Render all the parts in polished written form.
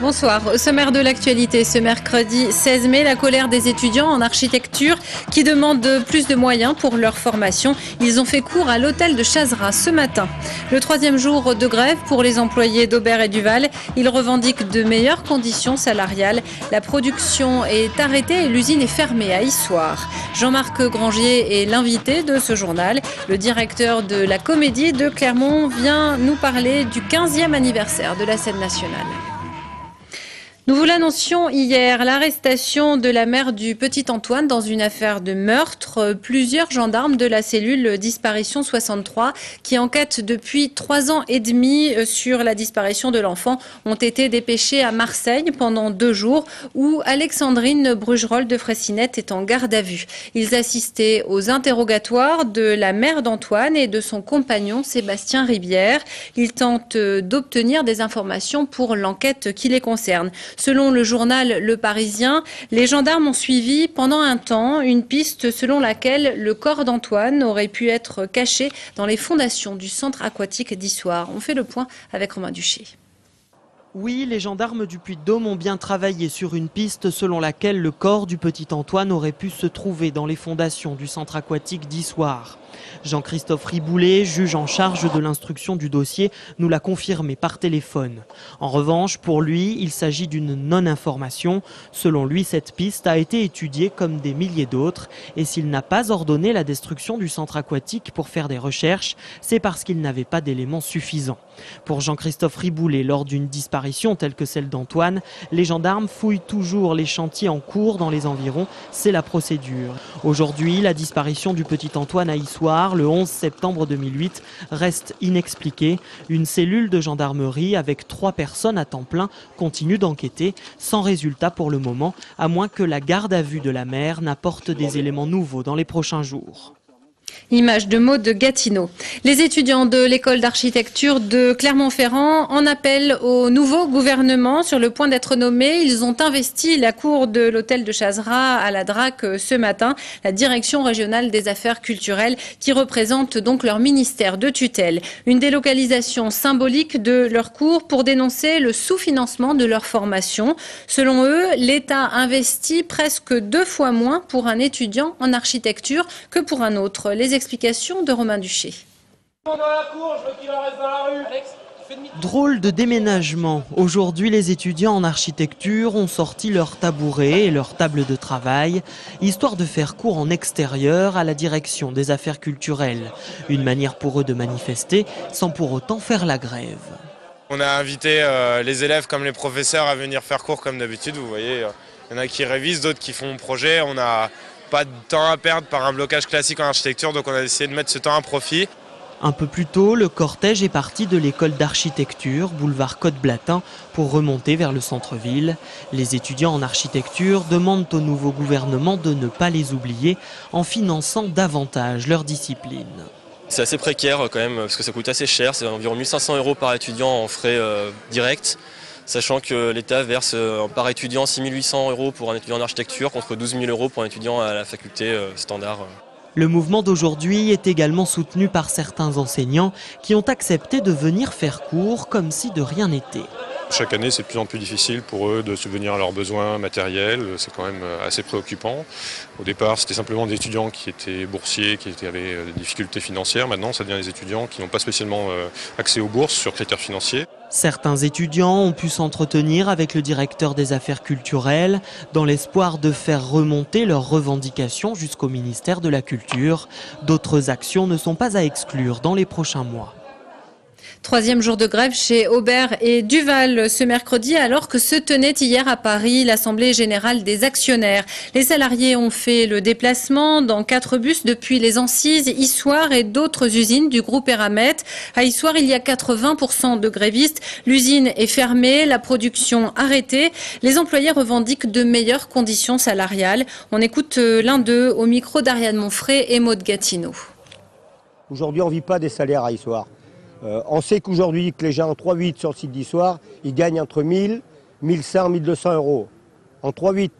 Bonsoir. Au sommaire de l'actualité, ce mercredi 16 mai, la colère des étudiants en architecture qui demandent plus de moyens pour leur formation. Ils ont fait cours à l'hôtel de Chazera ce matin. Le troisième jour de grève pour les employés d'Aubert et Duval. Ils revendiquent de meilleures conditions salariales. La production est arrêtée et l'usine est fermée à Issoire. Jean-Marc Grangier est l'invité de ce journal. Le directeur de la Comédie de Clermont vient nous parler du 15e anniversaire de la scène nationale. Nous vous l'annoncions hier, l'arrestation de la mère du petit Antoine dans une affaire de meurtre. Plusieurs gendarmes de la cellule Disparition 63 qui enquêtent depuis 3 ans et demi sur la disparition de l'enfant ont été dépêchés à Marseille pendant 2 jours où Alexandrine Brugerolles de Fraissinet est en garde à vue. Ils assistaient aux interrogatoires de la mère d'Antoine et de son compagnon Sébastien Ribière. Ils tentent d'obtenir des informations pour l'enquête qui les concerne. Selon le journal Le Parisien, les gendarmes ont suivi pendant un temps une piste selon laquelle le corps d'Antoine aurait pu être caché dans les fondations du centre aquatique d'Issoire. On fait le point avec Romain Duché. Oui, les gendarmes du Puy-de-Dôme ont bien travaillé sur une piste selon laquelle le corps du petit Antoine aurait pu se trouver dans les fondations du centre aquatique d'Issoire. Jean-Christophe Riboulet, juge en charge de l'instruction du dossier, nous l'a confirmé par téléphone. En revanche, pour lui, il s'agit d'une non-information. Selon lui, cette piste a été étudiée comme des milliers d'autres. Et s'il n'a pas ordonné la destruction du centre aquatique pour faire des recherches, c'est parce qu'il n'avait pas d'éléments suffisants. Pour Jean-Christophe Riboulet, lors d'une disparition telle que celle d'Antoine, les gendarmes fouillent toujours les chantiers en cours dans les environs. C'est la procédure. Aujourd'hui, la disparition du petit Antoine à Issoire, le 11 septembre 2008, reste inexpliquée. Une cellule de gendarmerie avec 3 personnes à temps plein continue d'enquêter, sans résultat pour le moment, à moins que la garde à vue de la mère n'apporte des éléments nouveaux dans les prochains jours. Image de Maud de Gatineau. Les étudiants de l'école d'architecture de Clermont-Ferrand en appellent au nouveau gouvernement sur le point d'être nommés. Ils ont investi la cour de l'hôtel de Chazera à la DRAC ce matin, la direction régionale des affaires culturelles qui représente donc leur ministère de tutelle. Une délocalisation symbolique de leur cours pour dénoncer le sous-financement de leur formation. Selon eux, l'État investit presque 2 fois moins pour un étudiant en architecture que pour un autre. Les explications de Romain Duché. Drôle de déménagement. Aujourd'hui, les étudiants en architecture ont sorti leurs tabourets et leurs tables de travail, histoire de faire cours en extérieur à la direction des affaires culturelles. Une manière pour eux de manifester sans pour autant faire la grève. On a invité les élèves comme les professeurs à venir faire cours comme d'habitude. Vous voyez, il y en a qui révisent, d'autres qui font projet. On n'a pas de temps à perdre par un blocage classique en architecture, donc on a essayé de mettre ce temps à profit. Un peu plus tôt, le cortège est parti de l'école d'architecture, boulevard Côte-Blatin, pour remonter vers le centre-ville. Les étudiants en architecture demandent au nouveau gouvernement de ne pas les oublier en finançant davantage leur discipline. C'est assez précaire quand même, parce que ça coûte assez cher, c'est environ 1 500 € par étudiant en frais directs. Sachant que l'État verse par étudiant 6 800 € pour un étudiant en architecture contre 12 000 € pour un étudiant à la faculté standard. Le mouvement d'aujourd'hui est également soutenu par certains enseignants qui ont accepté de venir faire cours comme si de rien n'était. Chaque année, c'est de plus en plus difficile pour eux de subvenir à leurs besoins matériels. C'est quand même assez préoccupant. Au départ, c'était simplement des étudiants qui étaient boursiers, qui avaient des difficultés financières. Maintenant, ça devient des étudiants qui n'ont pas spécialement accès aux bourses sur critères financiers. Certains étudiants ont pu s'entretenir avec le directeur des affaires culturelles dans l'espoir de faire remonter leurs revendications jusqu'au ministère de la Culture. D'autres actions ne sont pas à exclure dans les prochains mois. Troisième jour de grève chez Aubert et Duval ce mercredi, alors que se tenait hier à Paris l'Assemblée générale des actionnaires. Les salariés ont fait le déplacement dans 4 bus depuis les Ancises, Issoire et d'autres usines du groupe Eramet. À Issoire, il y a 80% de grévistes. L'usine est fermée, la production arrêtée. Les employés revendiquent de meilleures conditions salariales. On écoute l'un d'eux au micro d'Ariane Monfray et Maud Gatineau. Aujourd'hui, on ne vit pas des salaires à Issoire. On sait qu'aujourd'hui, que les gens en 3-8 sur le site d'Issoire, ils gagnent entre 1000, 1100, 1200 € en 3-8.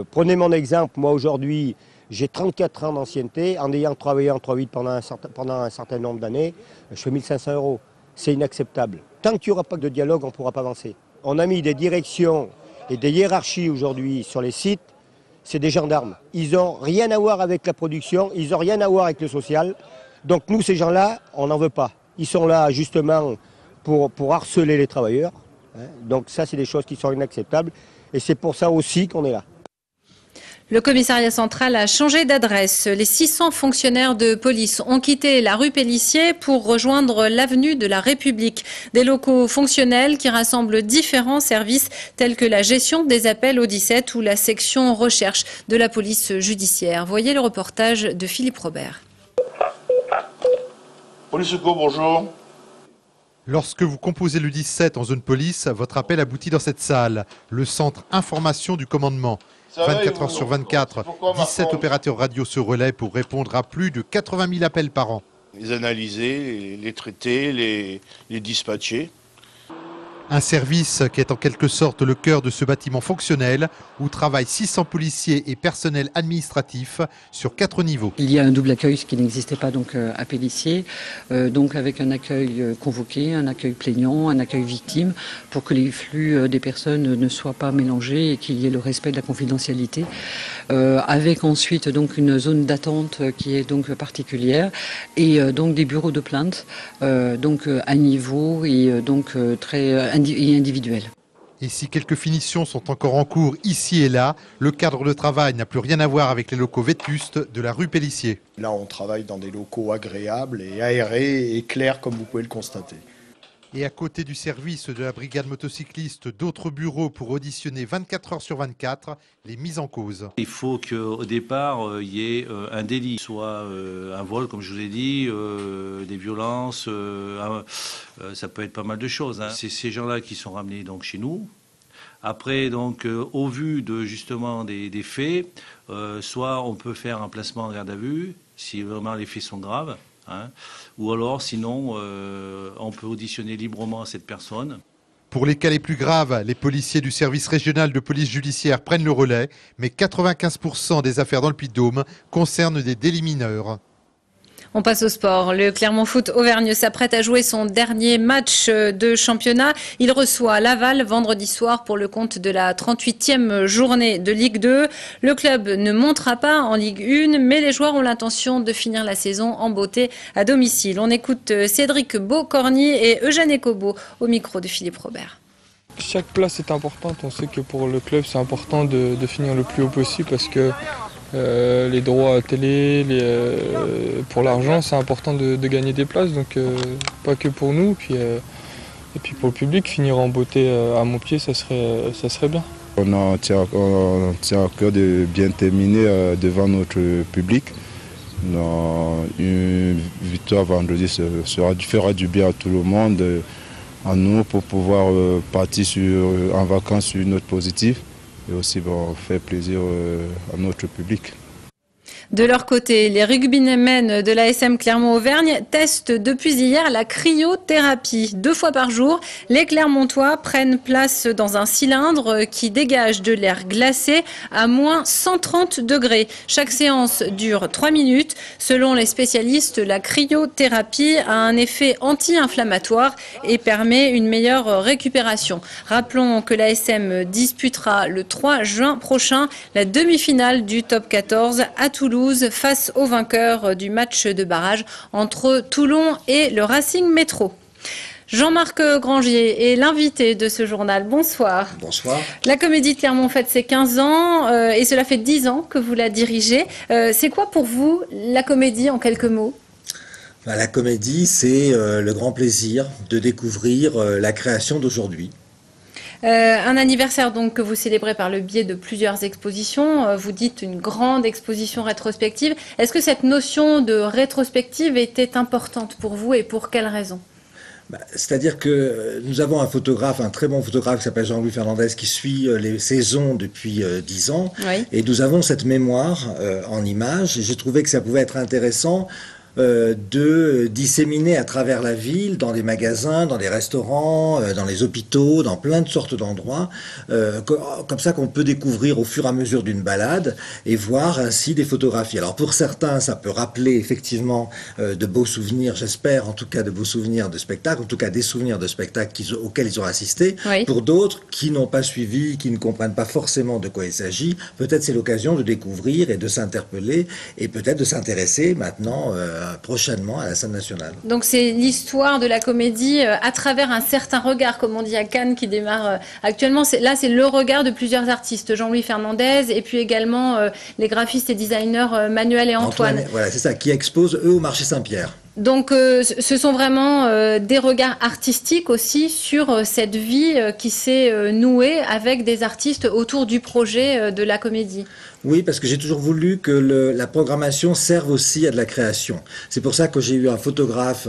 Prenez mon exemple, moi aujourd'hui, j'ai 34 ans d'ancienneté, en ayant travaillé en 3-8 pendant un certain nombre d'années, je fais 1500 €. C'est inacceptable. Tant qu'il n'y aura pas de dialogue, on ne pourra pas avancer. on a mis des directions et des hiérarchies aujourd'hui sur les sites, c'est des gendarmes. Ils n'ont rien à voir avec la production, ils n'ont rien à voir avec le social. Donc nous, ces gens-là, on n'en veut pas. Ils sont là justement pour harceler les travailleurs. Donc ça, c'est des choses qui sont inacceptables. Et c'est pour ça aussi qu'on est là. Le commissariat central a changé d'adresse. Les 600 fonctionnaires de police ont quitté la rue Pélissier pour rejoindre l'avenue de la République. Des locaux fonctionnels qui rassemblent différents services tels que la gestion des appels au 17 ou la section recherche de la police judiciaire. Voyez le reportage de Philippe Robert. Police secours, bonjour. Lorsque vous composez le 17 en zone police, votre appel aboutit dans cette salle, le centre information du commandement. 24 heures sur 24, 17 opérateurs radio se relaient pour répondre à plus de 80 000 appels par an. Les analyser, les traiter, les dispatcher. Un service qui est en quelque sorte le cœur de ce bâtiment fonctionnel où travaillent 600 policiers et personnel administratif sur 4 niveaux. Il y a un double accueil, ce qui n'existait pas donc à Pélissier, donc avec un accueil convoqué, un accueil plaignant, un accueil victime, pour que les flux des personnes ne soient pas mélangés et qu'il y ait le respect de la confidentialité, avec ensuite donc une zone d'attente qui est donc particulière et donc des bureaux de plainte donc à niveau et donc très individuel. Et si quelques finitions sont encore en cours ici et là, le cadre de travail n'a plus rien à voir avec les locaux vétustes de la rue Pélissier. Là, on travaille dans des locaux agréables et aérés et clairs, comme vous pouvez le constater. Et à côté du service de la brigade motocycliste, d'autres bureaux pour auditionner 24 heures sur 24 les mises en cause. Il faut qu'au départ, il y ait un délit, soit un vol, comme je vous l'ai dit, des violences, ça peut être pas mal de choses. C'est ces gens-là qui sont ramenés donc, chez nous. Après, donc, au vu de, justement des faits, soit on peut faire un placement en garde à vue, si vraiment les faits sont graves. Ou alors, sinon, on peut auditionner librement cette personne. Pour les cas les plus graves, les policiers du service régional de police judiciaire prennent le relais, mais 95% des affaires dans le Puy-de-Dôme concernent des délits mineurs. On passe au sport. Le Clermont Foot Auvergne s'apprête à jouer son dernier match de championnat. Il reçoit Laval vendredi soir pour le compte de la 38e journée de Ligue 2. Le club ne montera pas en Ligue 1, mais les joueurs ont l'intention de finir la saison en beauté à domicile. On écoute Cédric Beaucorny et Eugène Ekobo au micro de Philippe Robert. Chaque place est importante. On sait que pour le club, c'est important de finir le plus haut possible parce que les droits à télé, pour l'argent, c'est important de gagner des places, donc pas que pour nous. Et puis pour le public, finir en beauté à Montpied, ça serait bien. On tient à cœur de bien terminer devant notre public. Une victoire vendredi fera du bien à tout le monde, à nous, pour pouvoir partir en vacances sur une note positive. Et aussi faire plaisir à notre public. De leur côté, les rugbymen de l'ASM Clermont-Auvergne testent depuis hier la cryothérapie. 2 fois par jour, les Clermontois prennent place dans un cylindre qui dégage de l'air glacé à moins 130 degrés. Chaque séance dure 3 minutes. Selon les spécialistes, la cryothérapie a un effet anti-inflammatoire et permet une meilleure récupération. Rappelons que l'ASM disputera le 3 juin prochain la demi-finale du top 14 à Toulouse face au vainqueur du match de barrage entre Toulon et le Racing Métro. Jean-Marc Grangier est l'invité de ce journal. Bonsoir. Bonsoir. La Comédie de Clermont fête ses 15 ans et cela fait 10 ans que vous la dirigez. C'est quoi pour vous la Comédie en quelques mots ? La Comédie, c'est le grand plaisir de découvrir la création d'aujourd'hui. Un anniversaire donc que vous célébrez par le biais de plusieurs expositions. Vous dites une grande exposition rétrospective. Est-ce que cette notion de rétrospective était importante pour vous et pour quelles raisons ? C'est-à-dire que nous avons un photographe, un très bon photographe qui s'appelle Jean-Louis Fernandez qui suit les saisons depuis 10 ans. Oui. Et nous avons cette mémoire en images. Et j'ai trouvé que ça pouvait être intéressant de disséminer à travers la ville, dans les magasins, dans les restaurants, dans les hôpitaux, dans plein de sortes d'endroits, comme ça qu'on peut découvrir au fur et à mesure d'une balade et voir ainsi des photographies. Alors pour certains, ça peut rappeler effectivement de beaux souvenirs, j'espère en tout cas de beaux souvenirs de spectacles, en tout cas des souvenirs de spectacles auxquels ils ont assisté. Oui. Pour d'autres qui n'ont pas suivi, qui ne comprennent pas forcément de quoi il s'agit, peut-être c'est l'occasion de découvrir et de s'interpeller et peut-être de s'intéresser maintenant prochainement à la scène nationale. Donc c'est l'histoire de la comédie à travers un certain regard, comme on dit à Cannes, qui démarre actuellement. Là, c'est le regard de plusieurs artistes, Jean-Louis Fernandez et puis également les graphistes et designers Manuel et Antoine. Voilà, c'est ça, qui exposent eux au marché Saint-Pierre. Donc ce sont vraiment des regards artistiques aussi sur cette vie qui s'est nouée avec des artistes autour du projet de la comédie. Oui, parce que j'ai toujours voulu que la programmation serve aussi à de la création. C'est pour ça que j'ai eu un photographe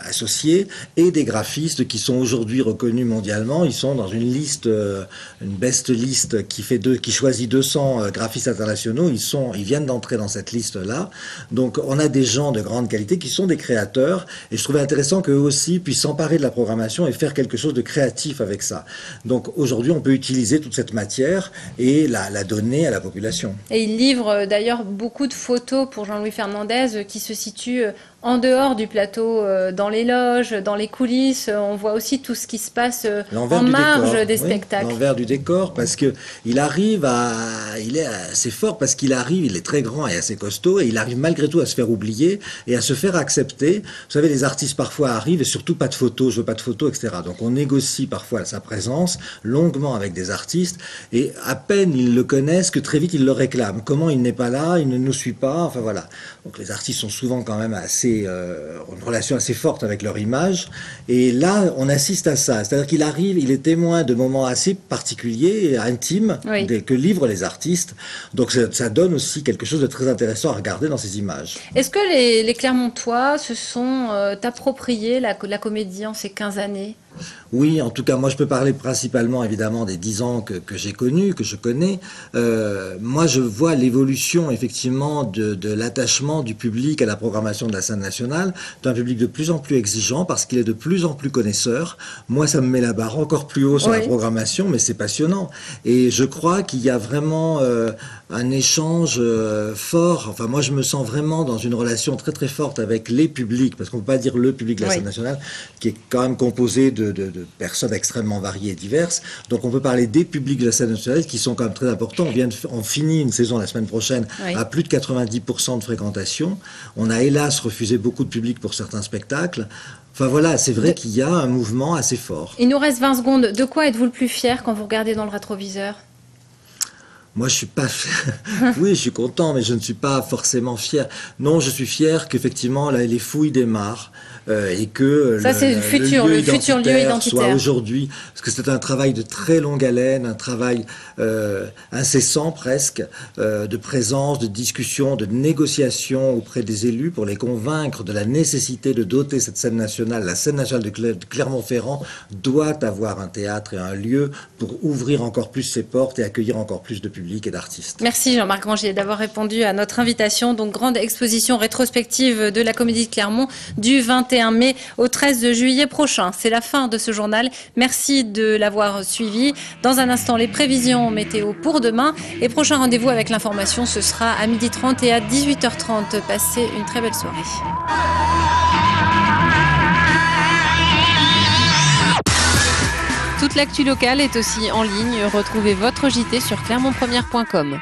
associé et des graphistes qui sont aujourd'hui reconnus mondialement. Ils sont dans une liste, une best list qui choisit 200 graphistes internationaux. Ils viennent d'entrer dans cette liste-là. Donc on a des gens de grande qualité qui sont des créateurs et je trouvais intéressant qu'eux aussi puissent s'emparer de la programmation et faire quelque chose de créatif avec ça. Donc aujourd'hui, on peut utiliser toute cette matière et la donner à la population. Et il livre d'ailleurs beaucoup de photos pour Jean-Louis Fernandez qui se situent en dehors du plateau, dans les loges, dans les coulisses. On voit aussi tout ce qui se passe en marge des spectacles. L'envers du décor, parce que il est assez fort parce qu'il arrive, il est très grand et assez costaud, et il arrive malgré tout à se faire oublier et à se faire accepter. Vous savez, les artistes parfois arrivent et surtout pas de photos, je veux pas de photos, etc. Donc on négocie parfois sa présence longuement avec des artistes et à peine ils le connaissent que très vite ils le réclament. Comment il n'est pas là, il ne nous suit pas, enfin voilà. Donc les artistes sont souvent quand même une relation assez forte avec leur image. Et là, on assiste à ça. C'est-à-dire qu'il arrive, il est témoin de moments assez particuliers et intimes que livrent les artistes. Donc ça donne aussi quelque chose de très intéressant à regarder dans ces images. Est-ce que les Clermontois se sont appropriés la comédie en ces 15 années ? Oui, en tout cas, moi je peux parler principalement évidemment des 10 ans que j'ai connus, que je connais. Moi je vois l'évolution effectivement de l'attachement du public à la programmation de la scène nationale, d'un public de plus en plus exigeant parce qu'il est de plus en plus connaisseur. Moi ça me met la barre encore plus haut sur la programmation, mais c'est passionnant. Et je crois qu'il y a vraiment un échange fort. Enfin moi je me sens vraiment dans une relation très très forte avec les publics, parce qu'on ne peut pas dire le public de la scène nationale, qui est quand même composé de personnes extrêmement variées et diverses. Donc on peut parler des publics de la scène nationale qui sont quand même très importants. On finit une saison la semaine prochaine à plus de 90% de fréquentation. On a hélas refusé beaucoup de public pour certains spectacles. Enfin voilà, c'est vrai qu'il y a un mouvement assez fort. Il nous reste 20 secondes. De quoi êtes-vous le plus fier quand vous regardez dans le rétroviseur ? Moi, je suis pas fier. Oui, je suis content, mais je ne suis pas forcément fier. Non, je suis fier qu'effectivement, là, les fouilles démarrent et que ça, c'est le futur lieu identitaire soit aujourd'hui, parce que c'est un travail de très longue haleine, un travail incessant presque, de présence, de discussion, de négociation auprès des élus pour les convaincre de la nécessité de doter cette scène nationale. La scène nationale de Clermont-Ferrand doit avoir un théâtre et un lieu pour ouvrir encore plus ses portes et accueillir encore plus de public et d'artistes. Merci Jean-Marc Grangier d'avoir répondu à notre invitation. Donc grande exposition rétrospective de la Comédie de Clermont du 21 mai au 13 juillet prochain. C'est la fin de ce journal. Merci de l'avoir suivi. Dans un instant, les prévisions météo pour demain. Et prochain rendez-vous avec l'information, ce sera à 12h30 et à 18h30. Passez une très belle soirée. Toute l'actu locale est aussi en ligne. Retrouvez votre JT sur clermontpremière.com.